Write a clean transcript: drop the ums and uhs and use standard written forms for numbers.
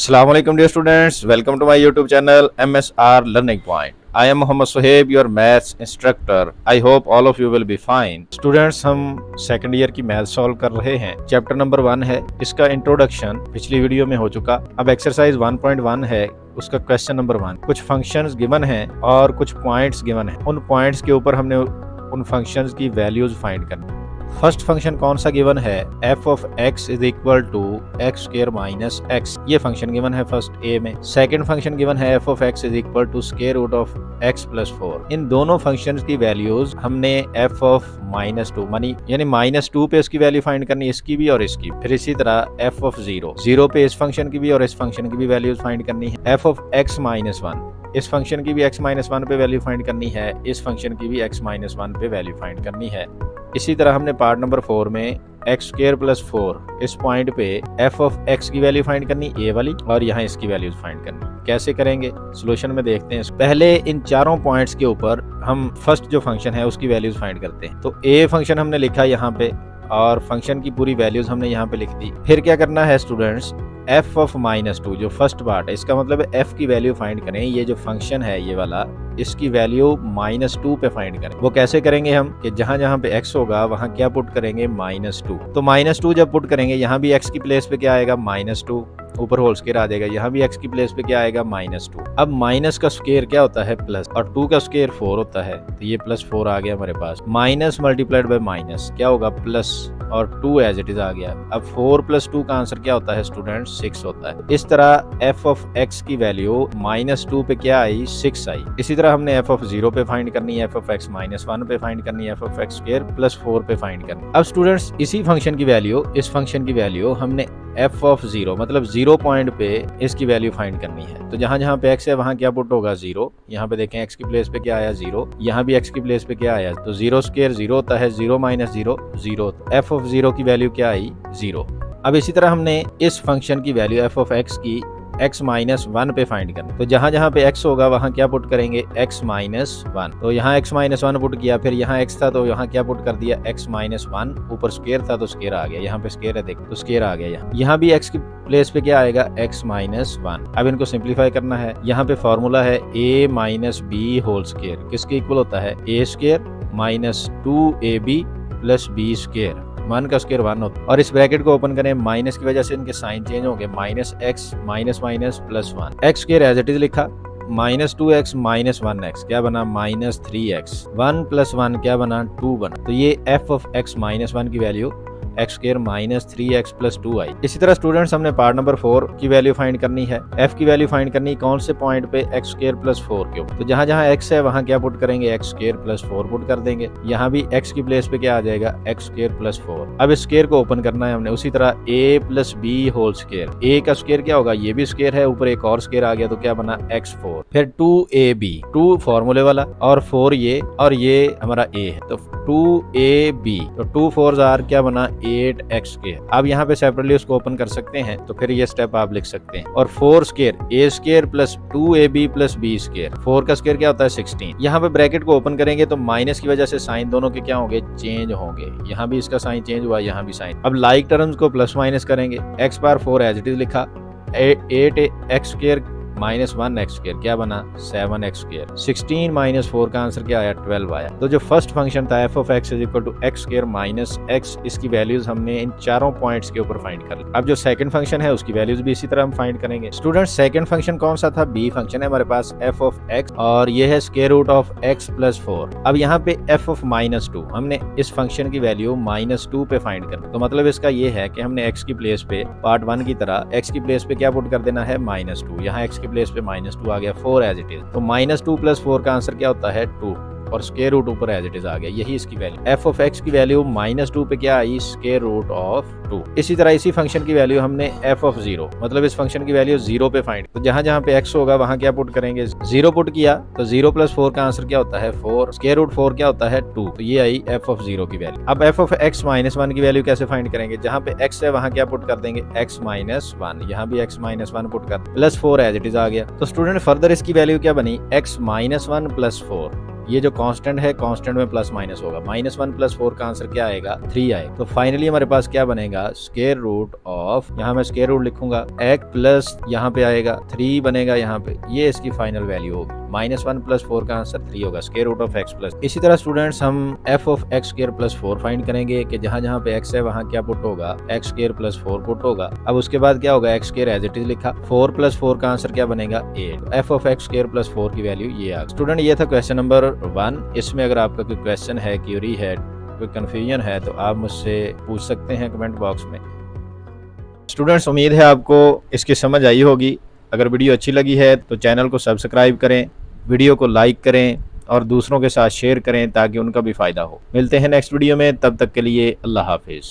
Assalamu alaikum dear students, welcome to my YouTube channel MSR Learning Point. I am Mohammad Sohaib, your maths instructor. I hope all of you will be fine. Students, हम second year की math solve कर रहे हैं। Chapter number 1 है, इसका introduction पिछली video में हो चुका। अब एक्सरसाइज 1.1 है, उसका क्वेश्चन नंबर 1। कुछ फंक्शंस गिवन हैं और कुछ पॉइंट्स गिवन हैं। उन पॉइंट्स के ऊपर हमने उन फंक्शंस की वैल्यूज फाइंड करनी। फर्स्ट फंक्शन कौन सा गिवन है? f of x is equal to x square minus x, ये फंक्शन गिवन है फर्स्ट ए में। सेकंड फंक्शन गिवन है f of x is equal to square root of x plus 4। इन दोनों functions की वैल्यूज हमने f of -2 यानी -2 पे इसकी वैल्यू फाइंड करनी, इसकी भी और इसकी। फिर इसी तरह f ऑफ 0 पे इस फंक्शन की भी और इस फंक्शन की भी वैल्यूज फाइंड करनी है। f ऑफ x -1, इस फंक्शन की भी x -1 पे वैल्यू फाइंड करनी है, इस फंक्शन की भी x -1 पे वैल्यू फाइंड करनी है। इसी तरह हमने पार्ट नंबर 4 में एक्स स्क्वायर प्लस 4 इस पॉइंट पे f ऑफ x की वैल्यू फाइंड करनी ए वाली, और यहाँ इसकी वैल्यूज फाइंड करनी। कैसे करेंगे सोल्यूशन में देखते हैं। पहले इन चारों पॉइंट्स के ऊपर हम फर्स्ट जो फंक्शन है उसकी वैल्यूज फाइंड करते हैं। तो ए फंक्शन हमने लिखा यहाँ पे और फंक्शन की पूरी वैल्यूज हमने यहाँ पे लिख दी। फिर क्या करना है स्टूडेंट्स, f ऑफ -2 जो फर्स्ट पार्ट है, इसका मतलब है f की वैल्यू फाइंड करें। ये जो फंक्शन है ये वाला, इसकी वैल्यू -2 पे फाइंड करें। वो कैसे करेंगे हम कि जहां जहां पे x होगा वहां क्या पुट करेंगे, -2। तो -2 जब पुट करेंगे यहाँ भी x की प्लेस पे क्या आएगा, -2, ऊपर होल स्क्वायर आ जाएगा। यहाँ भी x की प्लेस पे क्या आएगा, -2। अब माइनस का स्क्वायर क्या होता है, प्लस, और 2 का स्क्वायर 4 होता है, तो ये +4 आ गया हमारे पास। माइनस मल्टीप्लाइड बाय माइनस क्या होगा, प्लस, और 2 एज इट इज आ गया। अब 4 + 2 का आंसर क्या होता है स्टूडेंट, 6 होता है। इस तरह f ऑफ x की वैल्यू -2 पे क्या आई, 6 आई। इसी तरह हमने f ऑफ 0 पे फाइंड करनी है, f ऑफ x -1 पे फाइंड करनी है, f of x square plus 4 पे फाइंड करनी। अब स्टूडेंट्स इसी फंक्शन की वैल्यू, इस फंक्शन की वैल्यू हमने f ऑफ 0 मतलब 0 पॉइंट पे इसकी वैल्यू फाइंड करनी है। तो जहां जहां पे x है वहां क्या पुट होगा, 0। यहाँ पे देखें x की प्लेस पे क्या आया, 0। यहाँ भी x की प्लेस पे क्या आया, तो 0 स्क्वायर 0 होता है, 0 - 0 0। f ऑफ 0 की वैल्यू क्या आई, 0। अब इसी तरह हमने इस फंक्शन की वैल्यू f ऑफ x की x -1 पे फाइंड करना। तो जहां जहां पे x होगा वहां क्या पुट करेंगे, x -1। तो यहाँ x -1 पुट किया, फिर यहाँ x था तो यहाँ क्या पुट कर दिया, x -1। ऊपर स्क्वायर था तो स्क्वायर आ गया, यहाँ पे स्क्वायर है देखो तो स्क्वायर आ गया। यहाँ भी x की प्लेस पे क्या आएगा, x -1। अब इनको सिंप्लीफाई करना है। यहाँ पे फॉर्मूला है a - b होल स्क्वायर, किसके इक्वल होता है, a square -2ab plus b square. 1 का स्क्वायर 1 होता है। और इस ब्रैकेट को ओपन करें, माइनस की वजह से इनके साइन चेंज होंगे, -x -+ 1 x square as it is लिखा, -2x -1x क्या बना, -3x। 1 + 1 क्या बना, 2 बना। तो ये f ऑफ x -1 की वैल्यू x स्क्वायर -3x + 2 आई। इसी तरह स्टूडेंट्स हमने पार्ट नंबर 4 की वैल्यू फाइंड करनी है। f की वैल्यू फाइंड करनी कौन से पॉइंट पे, x स्क्वायर + 4 के ऊपर। तो जहां जहां x है वहां क्या पुट करेंगे, x स्क्वायर + 4 पुट कर देंगे। यहाँ भी x की प्लेस पे क्या आ जाएगा, x स्क्वायर + 4। अब इस स्क्वायर को ओपन करना है हमने। उसी तरह a + b whole square, a का स्क्वायर क्या होगा, ये भी स्क्वायर है, ऊपर एक और स्क्वायर आ गया तो क्या बना, x4। फिर 2ab, 2 फॉर्मूले वाला और 4 ये, और ये हमारा a है, तो 2ab। तो 2 4 आर क्या बना, 8x स्क्वायर। अब यहाँ पे सेपरेटली उसको ओपन कर सकते हैं, तो फिर ये स्टेप आप लिख सकते हैं। और 4 square, a square + 2ab + b square. 4 का स्क्वायर क्या होता है, 16। यहाँ पे ब्रैकेट को ओपन करेंगे तो माइनस की वजह से साइन दोनों के क्या होंगे, चेंज होंगे। यहाँ भी इसका साइन चेंज हुआ, यहाँ भी साइन। अब लाइक टर्म्स को प्लस माइनस करेंगे। x/4 एज इट इज लिखा, 8x स्क्वायर -1x स्क्वायर क्या बना, 7x स्क्वायर। 16 - 4 का आंसर क्या आया, 12 आया। तो जो फर्स्ट फंक्शन था f of x = x square -x, इसकी वैल्यूज हमने इन चारों पॉइंट्स के ऊपर फाइंड कर ली। अब जो सेकंड फंक्शन है उसकी वैल्यूज भी इसी तरह हम फाइंड करेंगे। स्टूडेंट्स सेकंड फंक्शन कौन सा था, b फंक्शन है हमारे पास, f ऑफ x, और ये है स्क्वायर रूट ऑफ x + 4। अब यहाँ पे f ऑफ -2 हमने इस फंक्शन की वैल्यू -2 पे फाइंड करना। तो मतलब इसका ये है कि हमने x की प्लेस पे पार्ट 1 की तरह x की प्लेस पे क्या पुट कर देना है, -2। यहाँ x की प्लेस पे -2 आ गया, 4 एज इट इज। तो -2 + 4 का आंसर क्या होता है, 2, और स्क्वायर रूट ऊपर एज इट इज आ गया। यही इसकी वैल्यू। f ऑफ x की वैल्यू -2 पे क्या आई, स्क्वायर रूट ऑफ 2। इसी तरह इसी फंक्शन की वैल्यू हमने f ऑफ 0 मतलब इस फंक्शन की वैल्यू 0 पे फाइंड। तो जहां जहां पे x होगा वहां क्या पुट करेंगे, 0 पुट किया तो 0 + 4 का आंसर क्या होता है, 4। स्क्वायर रूट 4 क्या होता है, 2। तो ये आई f ऑफ 0 की वैल्यू। अब f ऑफ x -1 की वैल्यू कैसे फाइंड करेंगे, जहां पे x है वहां क्या पुट कर देंगे, x -1। यहाँ भी x -1 पुट कर, +4 एज इट इज आ गया। तो स्टूडेंट फर्दर इसकी वैल्यू क्या बनी, x -1 + 4। ये जो कांस्टेंट है, कांस्टेंट में प्लस माइनस होगा। -1 + 4 का आंसर क्या आएगा? 3 आएगा। तो फाइनली हमारे पास क्या बनेगा? स्क्वायर रूट ऑफ, यहाँ मैं स्क्वायर रूट लिखूंगा, x प्लस यहाँ पे आएगा 3 बनेगा यहाँ पे, ये इसकी फाइनल वैल्यू होगी। -1 + 4 का आंसर 3 होगा, square root of x plus. इसी तरह स्टूडेंट्स हम f ऑफ x² + 4 फाइंड करेंगे कि जहां जहां पे x है वहां क्या पुट होगा? x² + 4 पुट होगा। अब उसके बाद क्या होगा? x² एज इट इज लिखा, 4 + 4 का आंसर क्या बनेगा? 8। f ऑफ x² + 4 की वैल्यू ये आ गई। स्टूडेंट ये था क्वेश्चन नंबर 1। इसमें अगर आपका कोई क्वेश्चन है, क्यूरी है, कोई कंफ्यूजन है तो आप मुझसे पूछ सकते हैं कमेंट बॉक्स में। स्टूडेंट्स उम्मीद है आपको इसकी समझ आई होगी। अगर वीडियो अच्छी लगी है तो चैनल को सब्सक्राइब करें, वीडियो को लाइक करें और दूसरों के साथ शेयर करें ताकि उनका भी फ़ायदा हो। मिलते हैं नेक्स्ट वीडियो में, तब तक के लिए अल्लाह हाफिज़।